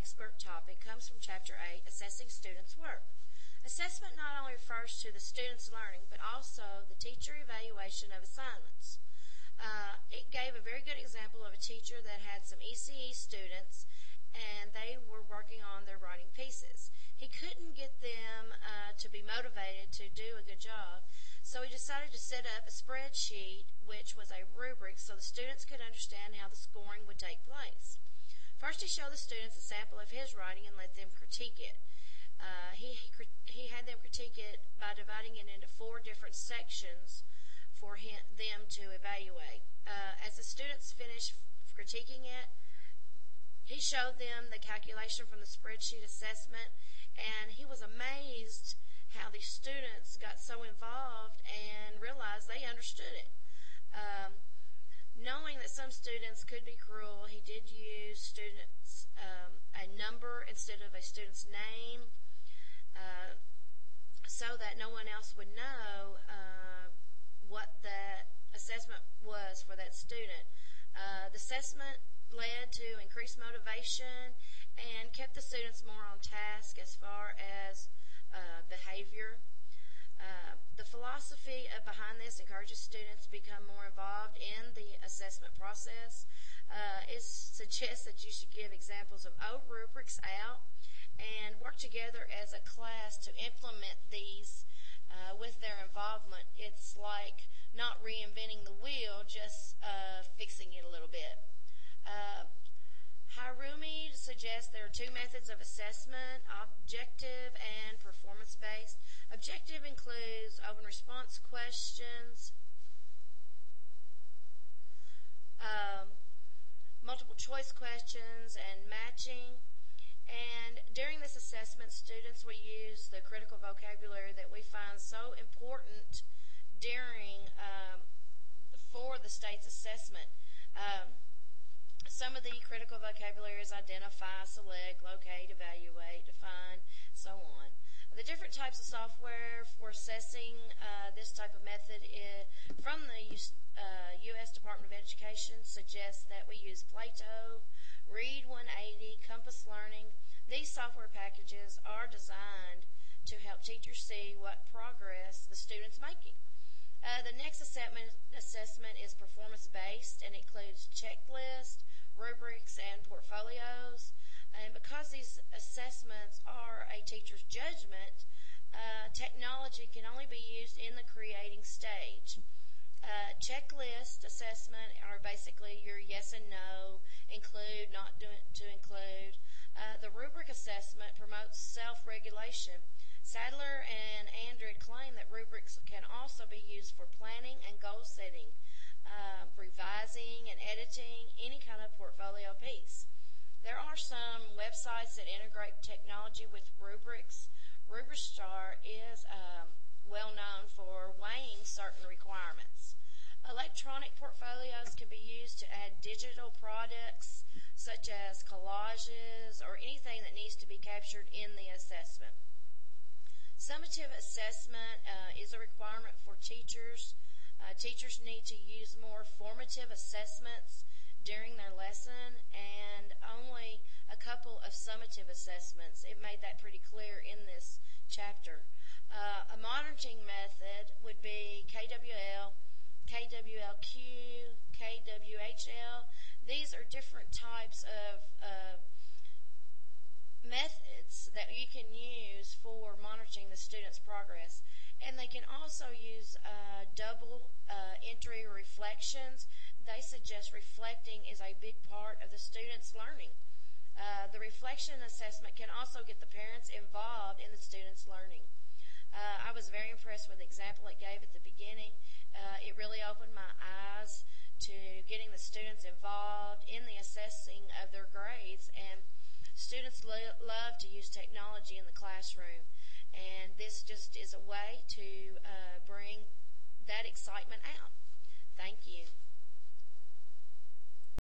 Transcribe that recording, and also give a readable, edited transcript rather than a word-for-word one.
expert topic comes from Chapter 8, Assessing Students' Work. Assessment not only refers to the student's learning, but also the teacher evaluation of assignments. It gave a very good example of a teacher that had some ECE students, and they were working on their writing pieces. He couldn't get them to be motivated to do a good job, so he decided to set up a spreadsheet, which was a rubric, so the students could understand how the scoring would take place. First, he showed the students a sample of his writing and let them critique it. He had them critique it by dividing it into 4 different sections for them to evaluate. As the students finished critiquing it, he showed them the calculation from the spreadsheet assessment, and he was amazed how the students got so involved and realized they understood it. Knowing that some students could be cruel, he did use students a number instead of a student's name, so that no one else would know what the assessment was for that student. The assessment led to increased motivation and kept the students more on task as far as behavior. The philosophy behind this encourages students to become more involved in the assessment process. It suggests that you should give examples of old rubrics out and work together as a class to implement these with their involvement. It's like not reinventing the wheel, just fixing it a little bit. Harumi suggests there are 2 methods of assessment, objective and performance-based. Objective includes open response questions, multiple choice questions, and matching. And during this assessment, students will use the critical vocabulary that we find so important during for the state's assessment. Some of the critical vocabulary is identify, select, locate, evaluate, define, so on. The different types of software for assessing this type of method from the U.S. Department of Education suggests that we use Plato, Read 180, Compass Learning. These software packages are designed to help teachers see what progress the student's making. The next assessment is performance-based and includes checklists, rubrics, and portfolios. And because these assessments are a teacher's judgment, technology can only be used in the creating stage. Checklist assessment are basically your yes and no, include, not to include. The rubric assessment promotes self-regulation. Sadler and Andrid claim that rubrics can also be used for planning and goal setting, revising and editing any kind of portfolio piece. There are some websites that integrate technology with rubrics. RubricStar is well known for weighing certain requirements. Electronic portfolios can be used to add digital products such as collages or anything that needs to be captured in the assessment. Summative assessment is a requirement for teachers. Teachers need to use more formative assessments during their lesson and only a couple of summative assessments. It made that pretty clear in this chapter. A monitoring method would be KWL, KWLQ, KWHL. These are different types of methods that you can use for monitoring the student's progress. And they can also use double entry reflections. They suggest reflecting is a big part of the student's learning. The reflection assessment can also get the parents involved in the student's learning. I was very impressed with the example it gave at the beginning. It really opened my eyes to getting the students involved in the assessing of their grades, and students love to use technology in the classroom, and this just is a way to bring that excitement out. Thank you.